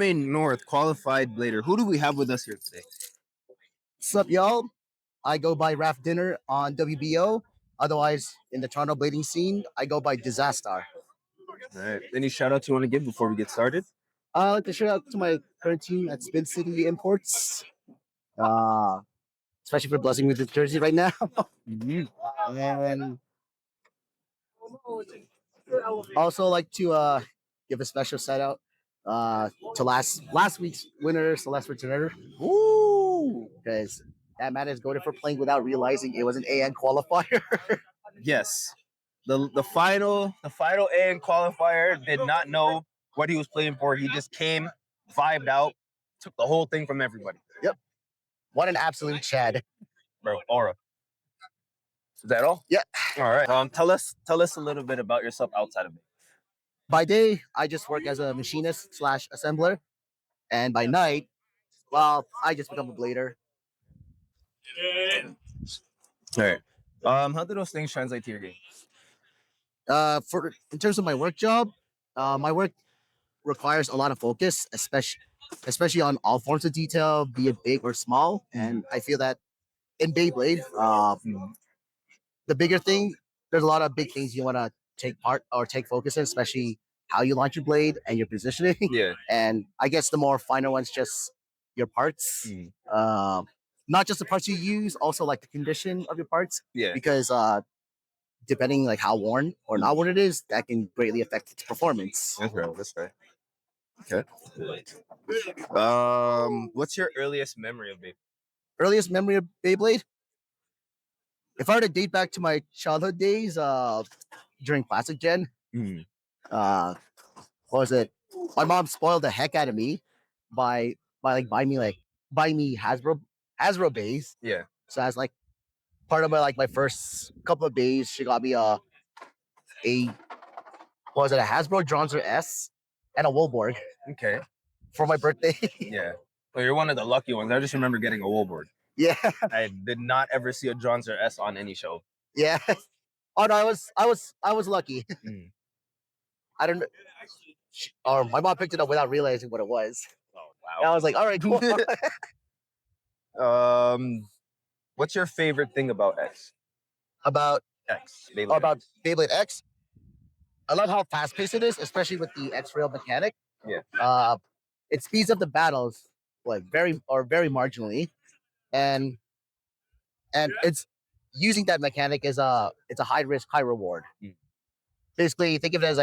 MMA North qualified blader. Who do we have with us here today? What's up, y'all? I go by Raf Dinner on WBO. Otherwise, in the Toronto blading scene, I go by Dizastar. All right. Any shout outs you want to give before we get started? I'd like to shout out to my current team at Spin City Imports, especially for blessing me with the jersey right now. And also like to give a special shout out to last week's winner, Celeste Returner. Woo! Because that man is goated for playing without realizing it was an AN qualifier. Yes. The final AN qualifier did not know what he was playing for. He just came, vibed out, took the whole thing from everybody. Yep. What an absolute Chad. Bro, aura. Is that all? Yeah. All right. Tell us a little bit about yourself outside of it. By day, I just work as a machinist / assembler. And by night, well, I just become a blader. All right. How do those things translate to your game? In terms of my work job, my work requires a lot of focus, especially on all forms of detail, be it big or small. And I feel that in Beyblade, the bigger thing, there's a lot of big things you want to take part or take focus in, especially how you launch your blade and your positioning. Yeah. And I guess the more finer ones, just your parts. Not just the parts you use, also like the condition of your parts. Yeah. Because depending like how worn or not worn it is, that can greatly affect its performance. That's right. That's right. Okay. What's your earliest memory of Beyblade? Earliest memory of Beyblade? If I were to date back to my childhood days, during Classic Gen, what was it? My mom spoiled the heck out of me by buying me Hasbro bays. Yeah. So as like part of my first couple of bays, she got me a Hasbro Dronzer S and a Woolborg. Okay. For my birthday. Yeah. Well, you're one of the lucky ones. I just remember getting a Woolborg. Yeah. I did not ever see a Dronzer S on any show. Yeah. Oh no, I was lucky. I don't know. Or my mom picked it up without realizing what it was. Oh wow! And I was like, all right, cool. What's your favorite thing about X? About X. About Beyblade X? I love how fast paced it is, especially with the X rail mechanic. Yeah. It speeds up the battles very marginally, and it's using that mechanic is it's a high risk, high reward. Basically, think of it as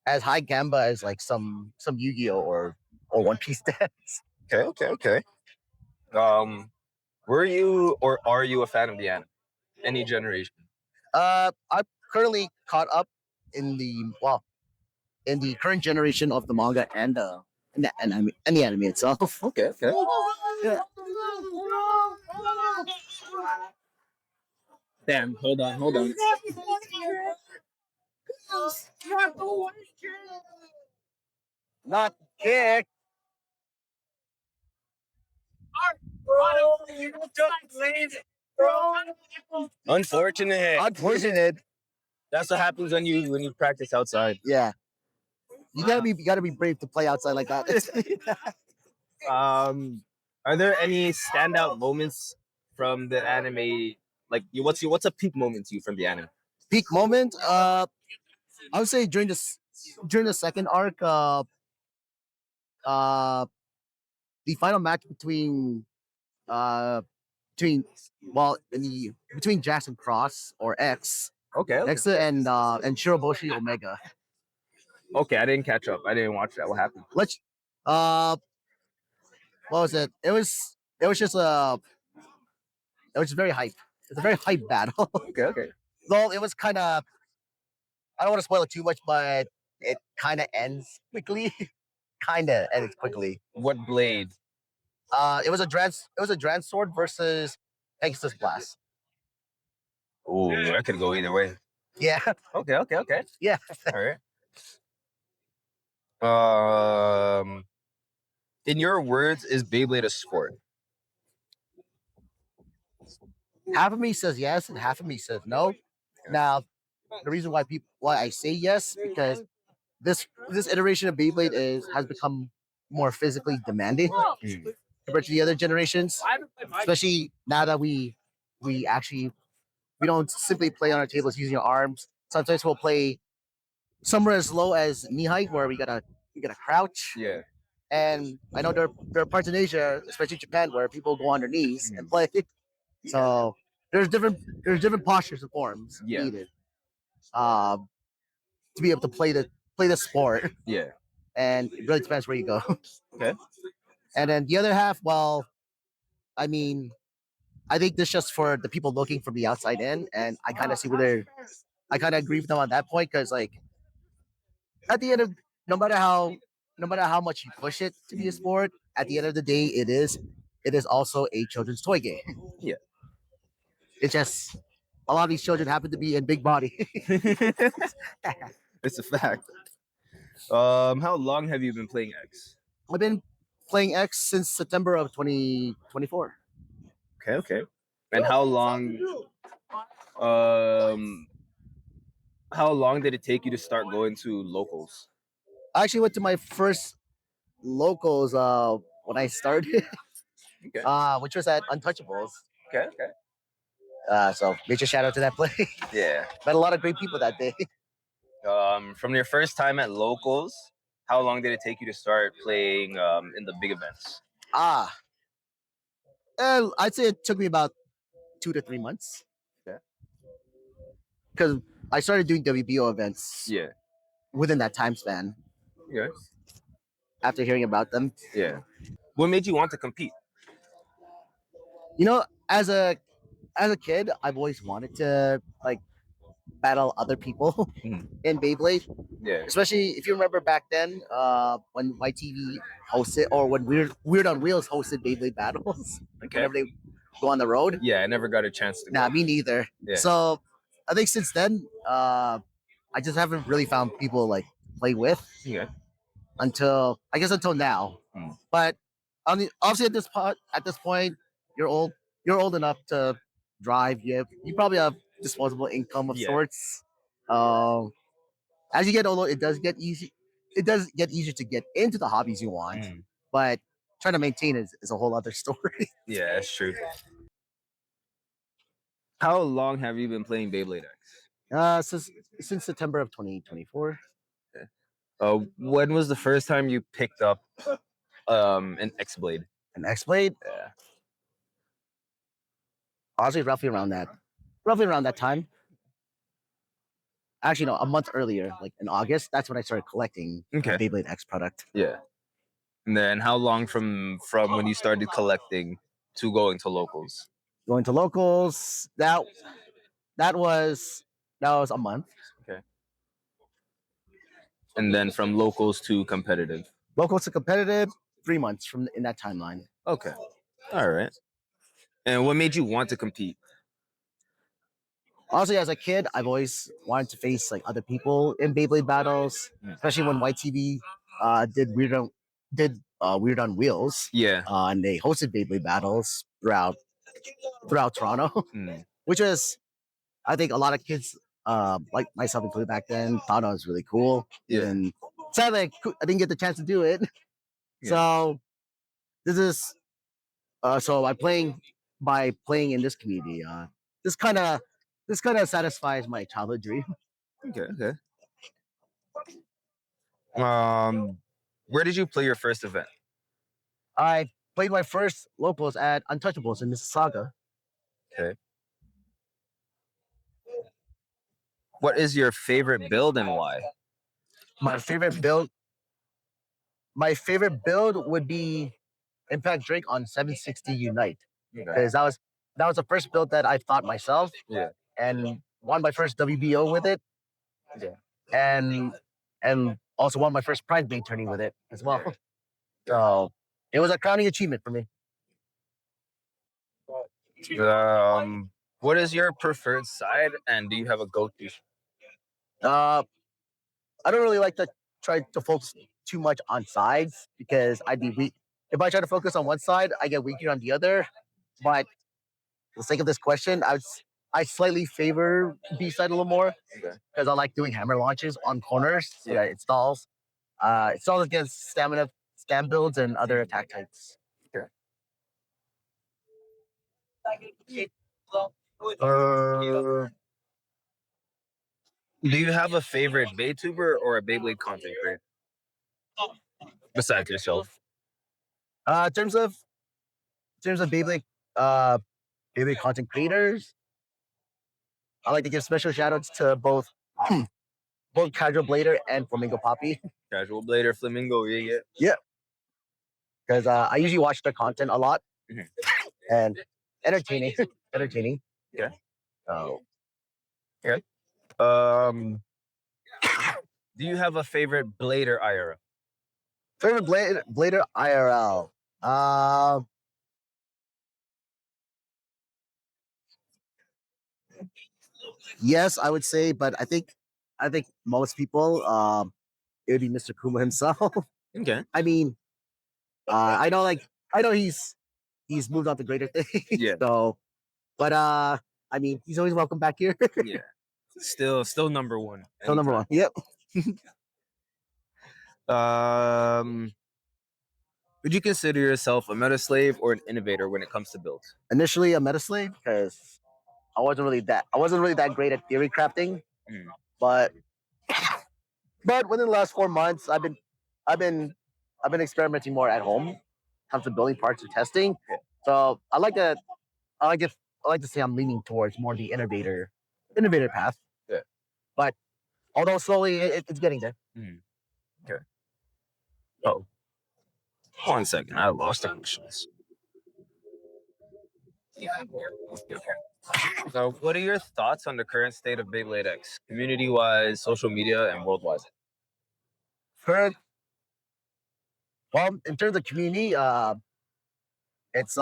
as high gamba as like some Yu-Gi-Oh or One Piece decks. Okay. Were you or are you a fan of the anime? Any generation? I'm currently caught up in the current generation of the manga and the anime itself. Okay. Yeah. Damn, hold on. Not kick. Unfortunate. That's what happens when you practice outside. Yeah. You gotta be brave to play outside like that. Are there any standout moments from the anime? Like, what's a peak moment to you from the anime? Peak moment? I would say during the second arc, the final match between Jackson Cross or X. Okay. X and Shiroboshi Omega. Okay, I didn't catch up. I didn't watch that. What happened? What was it? It was very hype. It's a very hype battle. Okay. Well, it was kind of. I don't want to spoil it too much, but it kind of ends quickly. Ends quickly. What blade? It was a Dran sword versus Pegasus Blast. Oh, that could go either way. Yeah. Okay. Yeah. All right. In your words, is Beyblade a sport? Half of me says yes, and half of me says no. Now, the reason why I say yes because this iteration of Beyblade has become more physically demanding compared to the other generations. Especially now that we don't simply play on our tables using our arms. Sometimes we'll play somewhere as low as knee height where we gotta crouch. Yeah. And I know there are parts in Asia, especially Japan, where people go on their knees and play. So there's different postures and forms Yeah. needed um, to be able to play the sport. Yeah. And it really depends where you go. Okay. And then the other half, well, I mean, I think this just for the people looking from the outside in, and I kind of see where I kind of agree with them on that point because, like, at the end of no matter how no matter how much you push it to be a sport, at the end of the day, it is also a children's toy game. Yeah. It's just a lot of these children happen to be in big body. It's a fact. How long have you been playing X? I've been playing X since September of 2024. Okay, okay. And um how long did it take you to start going to locals? I actually went to my first locals when I started, Okay. which was at Untouchables. Okay, okay. So major shout out to that play. Yeah. Met a lot of great people that day. From your first time at locals, how long did it take you to start playing in the big events? Ah, I'd say it took me about 2 to 3 months. Okay. Because I started doing WBO events Yeah. within that time span Yeah. after hearing about them. Yeah. What made you want to compete? You know, as a kid, I've always wanted to like battle other people in Beyblade. Yeah. Especially if you remember back then, when YTV hosted or when Weird on Wheels hosted Beyblade battles. Okay. Whenever they go on the road. Yeah, I never got a chance to go. Nah, me neither. Yeah. So I think since then, I just haven't really found people like play with Yeah. until now. But obviously at this point, you're old. You're old enough to drive. You probably have disposable income of Yeah. sorts. As you get older, it does get easy. It does get easier to get into the hobbies you want, but trying to maintain is a whole other story. Yeah, that's true. How long have you been playing Beyblade X? Since September of 2024. When was the first time you picked up an X Blade? An X Blade, Yeah. honestly, roughly around that time. Actually, no, a month earlier, like in August. That's when I started collecting Okay. Beyblade X product. Yeah. And then how long from when you started collecting to going to locals? Going to locals, that was a month. Okay. And then from locals to competitive. Locals to competitive, 3 months from in that timeline. Okay. All right. And what made you want to compete? Honestly, as a kid, I've always wanted to face like other people in Beyblade battles, especially when YTV did Weird on Wheels. Yeah. And they hosted Beyblade battles throughout Toronto, which was, I think, a lot of kids, like myself included back then, thought it was really cool. Yeah. And sadly, I didn't get the chance to do it. Yeah. So this is so by playing in this community, this kind of satisfies my childhood dream. Okay. Okay. Where did you play your first event? I played my first locals at Untouchables in Mississauga. Okay. What is your favorite build and why? My favorite build would be Impact Drake on 760 Unite, because that was the first build that I thought myself. Yeah. And won my first WBO with it. Yeah. And also won my first prize bait tourney with it as well. So it was a crowning achievement for me. What is your preferred side, and do you have a go-to? I don't really like to try to focus too much on sides because I'd be weak. If I try to focus on one side, I get weaker on the other. But for the sake of this question, I slightly favor B side a little more because I like doing hammer launches on corners. So that it stalls. It stalls against scam builds and other attack types. Uh, do you have a favorite Beytuber or a Beyblade content creator besides yourself? In terms of Beyblade content creators, I like to give special shout outs to both both Casual Blader and Flamingo Poppy. Casual Blader, Flamingo, yeah. Yeah, because I usually watch their content a lot and entertaining, entertaining. Yeah. Oh, Okay. Do you have a favorite Blader IRL? favorite Blader IRL. Yes, I would say, but I think most people it would be Mr. Kuma himself. Okay. I mean, I know he's moved on to greater things. Yeah. So, but I mean, he's always welcome back here. Yeah. Still number one. So number one. Yep. Would you consider yourself a meta slave or an innovator when it comes to builds? Initially a meta slave because I wasn't really that great at theory crafting, but within the last 4 months, I've been experimenting more at home, when it comes to building parts or testing. So I like to I like to say I'm leaning towards more the innovator path. Yeah. But although slowly it's getting there. Okay. Oh, 1 second. I lost the questions. So, what are your thoughts on the current state of Beyblade X, community-wise, social media, and worldwide? Current, well, in terms of community, it's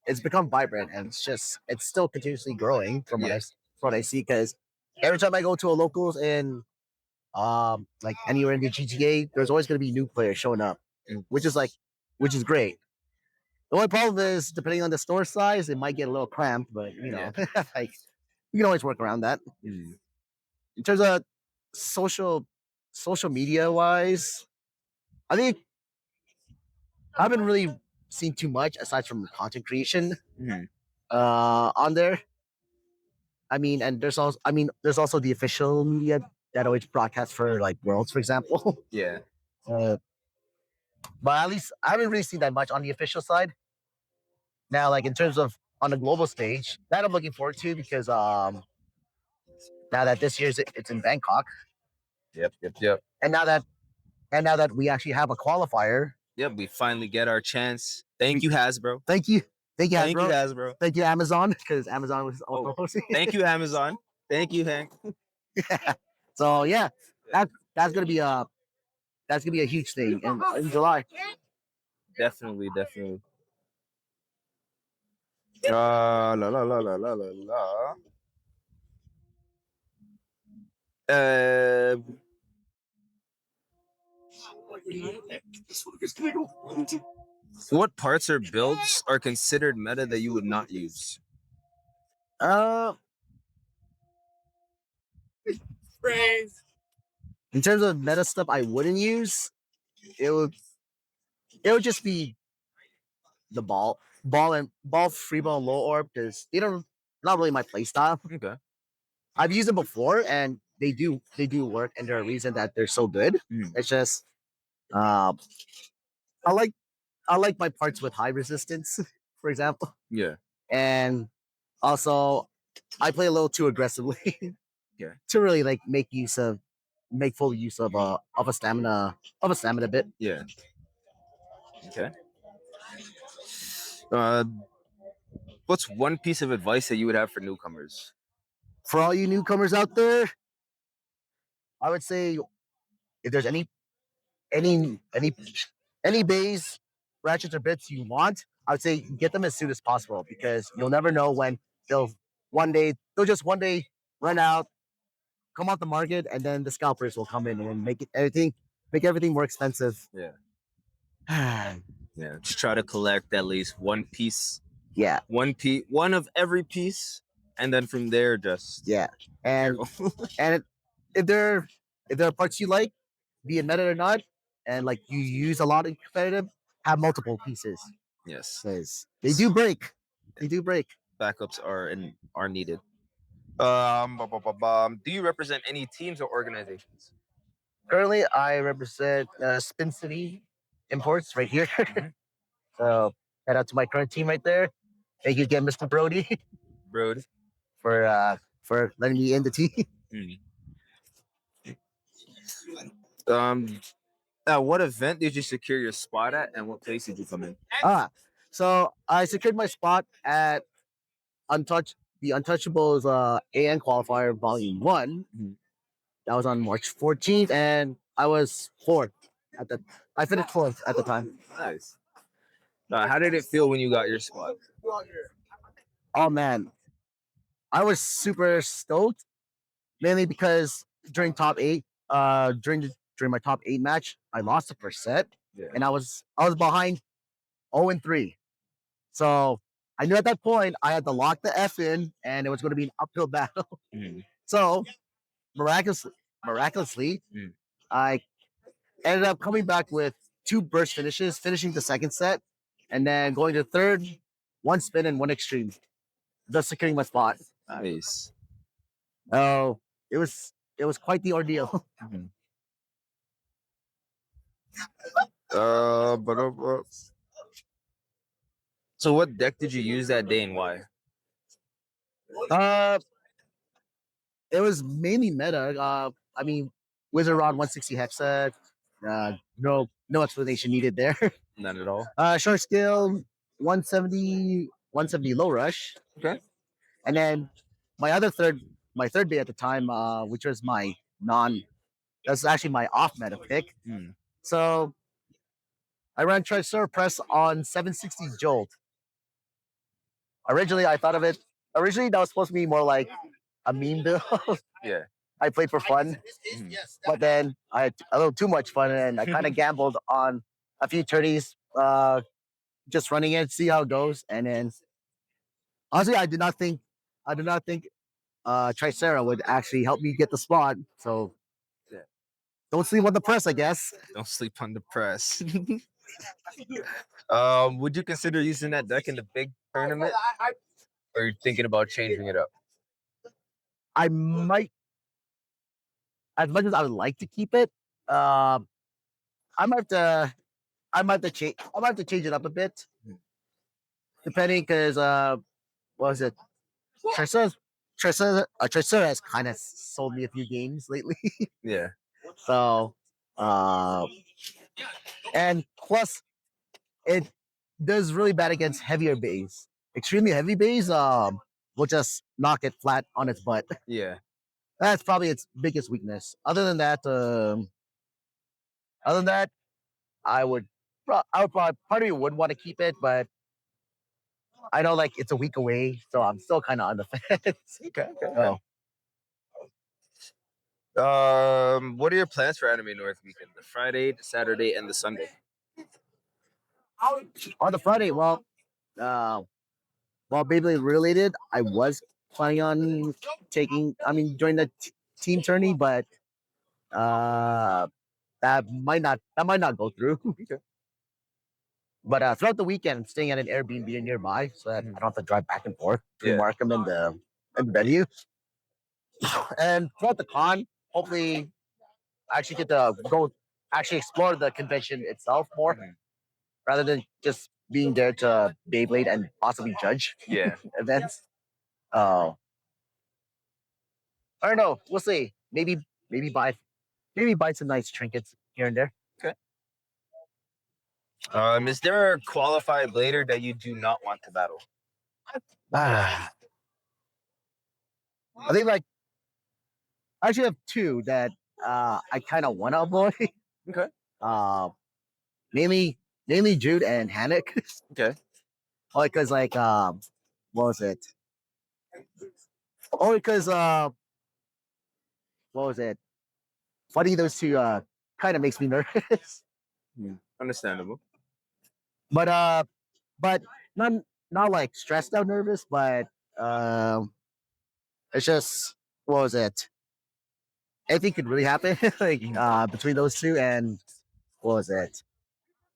it's become vibrant and it's still continuously growing from what I see because every time I go to a locals in like anywhere in the GTA, there's always going to be new players showing up, which is great. The only problem is depending on the store size, it might get a little cramped, but you know, like we can always work around that. In terms of social media wise, I think I haven't really seen too much aside from content creation on there. I mean, and there's also the official media that always broadcasts for like worlds, for example. Yeah. But at least I haven't really seen that much on the official side. Now, like in terms of on the global stage, that I'm looking forward to because now that this year's it's in Bangkok. Yep. And now that we actually have a qualifier. Yep, we finally get our chance. Thank you, Hasbro. Thank you, Hasbro. Thank you, Hasbro. Thank you, Amazon, because Amazon was also hosting. Thank you, Amazon. Thank you, Hank. So yeah, that's gonna be a huge thing in July. Definitely. La la la la la la la. What parts or builds are considered meta that you would not use? In terms of meta stuff, I wouldn't use. It would just be the ball, free ball, low orb because they don't not really my play style. Okay. I've used them before and they do work and they're a reason that they're so good. It's just I like my parts with high resistance, for example. Yeah. And also I play a little too aggressively. Yeah. To really like make full use of a stamina bit. Yeah. Okay. What's one piece of advice that you would have for newcomers? For all you newcomers out there, I would say if there's any bays, ratchets or bits you want, I would say get them as soon as possible because you'll never know when they'll just one day run out, come out the market, and then the scalpers will come in and make everything more expensive. Yeah. Yeah. Just try to collect at least one piece. Yeah. One of every piece, and then from there just and if there are parts you like, be it meta or not, and like you use a lot in competitive, have multiple pieces Yes, because they do break. They do break. backups are needed. Do you represent any teams or organizations? Currently, I represent Spin City Imports right here. Mhm. So shout out to my current team right there. Thank you again, Mr. Brody, Road. for letting me in the team. Mm. Um, at what event did you secure your spot at, and what place did you come in? Ah, so I secured my spot at the Untouchables AN qualifier volume one. Mhm. That was on March 14th, and I was fourth at the. I finished fourth at the time. Nice. How did it feel when you got your spot? Oh man, I was super stoked, mainly because during top eight, during my top eight match, I lost the first set, Yeah. and I was behind 0-3. So I knew at that point I had to lock the F in, and it was going to be an uphill battle. Mhm. So miraculously, Mm. I ended up coming back with two burst finishes, finishing the second set, and then going to third, one spin and one extreme, thus securing my spot. Nice. Oh, it was quite the ordeal. Mhm. But so what deck did you use that day and why? Uh, it was mainly meta. I mean, Wizard Rod 160 Hexa. No explanation needed there. None at all. Short skill 170 low rush, Okay. and then my other my third day at the time, which was my non. That's actually my off meta pick. Mm. So I ran Trisur Press on 760 Jolt. Originally, I thought of it. Originally, that was supposed to be more like a meme build. Yeah. I played for fun, Mhm. but then I had a little too much fun, and I kind of gambled on a few tourneys, just running it, see how it goes, and then honestly, I did not think Tricera would actually help me get the spot. So Yeah. don't sleep on the press, I guess. Don't sleep on the press. Would you consider using that deck in the big tournament, or are you thinking about changing it up? I might, as much as I would like to keep it, um, I might have to, I might have to change it up a bit, depending because what was it? Tricera, Tricera has kind of sold me a few games lately. Yeah. So, uh, and plus it does really bad against heavier bays. Extremely heavy bays, will just knock it flat on its butt. Yeah. That's probably its biggest weakness. Other than that, I would probably part of me would want to keep it, but I know like it's a week away, so I'm still kind of on the fence. Okay. Oh, What are your plans for Anime North weekend? The Friday, the Saturday, and the Sunday. on the Friday, uh, Beyblade related, I was planning on joining the team tourney, but uh, that might not go through. Okay. But throughout the weekend, I'm staying at an Airbnb nearby, so that I don't have to drive back and forth between Yeah. Markham and the venue. And throughout the con, hopefully, I actually get to go actually explore the convention itself more, Mhm. rather than just being there to Beyblade and possibly judge Yeah. events. Uh, I don't know. We'll see. Maybe buy some nice trinkets here and there. Okay. Is there a qualified blader that you do not want to battle? Ah, I think like I actually have two that I kind of want to avoid. Okay. Uh, mainly Jude and Hannock. Okay. Only because what was it? Only because what was it? Fighting those two kind of makes me nervous. Understandable. But but not not like stressed out nervous, but um, it's just what was it? Anything could really happen like between those two, and what was it?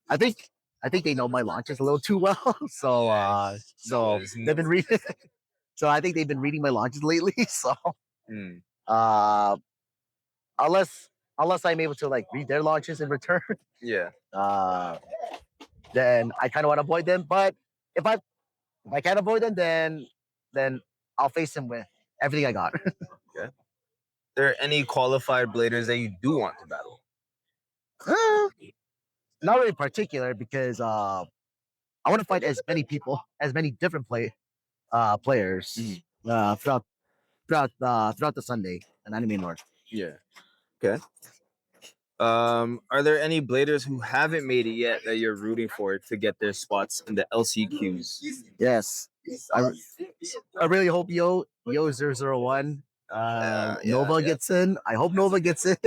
I think they know my launches a little too well. So they've been reading. So I think they've been reading my launches lately. So uh, unless I'm able to like read their launches in return, Yeah. then I kind of want to avoid them. But if I can't avoid them, then I'll face them with everything I got. Okay. There any qualified bladers that you do want to battle? Not really particular because I want to fight as many people, as many different players throughout the Sunday in Anime North. Yeah. Okay. Are there any bladers who haven't made it yet that you're rooting for to get their spots in the LCQs? Yes, I really hope Yo 001 Nova gets in. I hope Nova gets in.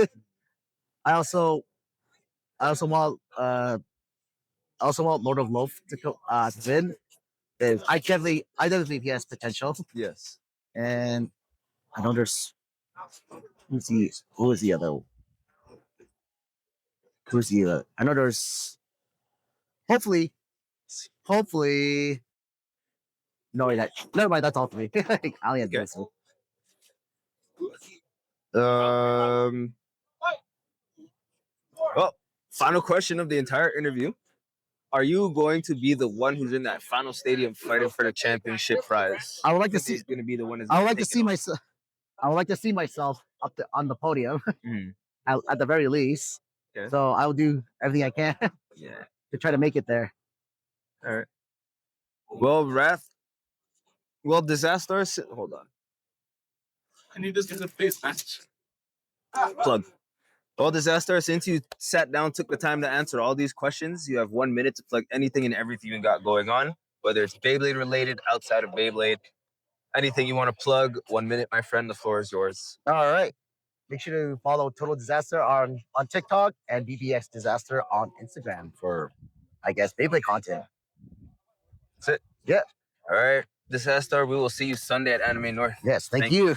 I also want Lord of Loaf to win. I definitely think he has potential. Yes. And I know there's who is the other? Who's the other? I know there's hopefully. No, never mind. That's all three. I'll get this one. Well, final question of the entire interview. Are you going to be the one who's in that final stadium fighting for the championship prize? I would like to see. Going to be the one. I would like to see myself. I would like to see myself on the podium at the very least. Okay. So I will do everything I can to try to make it there. All right. Well, Wrath. Well, Dizastar. Hold on. I need this as a face match. Plug. Well, Dizastar, since you sat down, took the time to answer all these questions, you have 1 minute to plug anything and everything you got going on, whether it's Beyblade related, outside of Beyblade, anything you want to plug. 1 minute, my friend. The floor is yours. All right. Make sure to follow Total Disaster on TikTok and BBX Disaster on Instagram for, I guess, Beyblade content. That's it. Yeah. All right. Dizastar, we will see you Sunday at Anime North. Yes, thank you.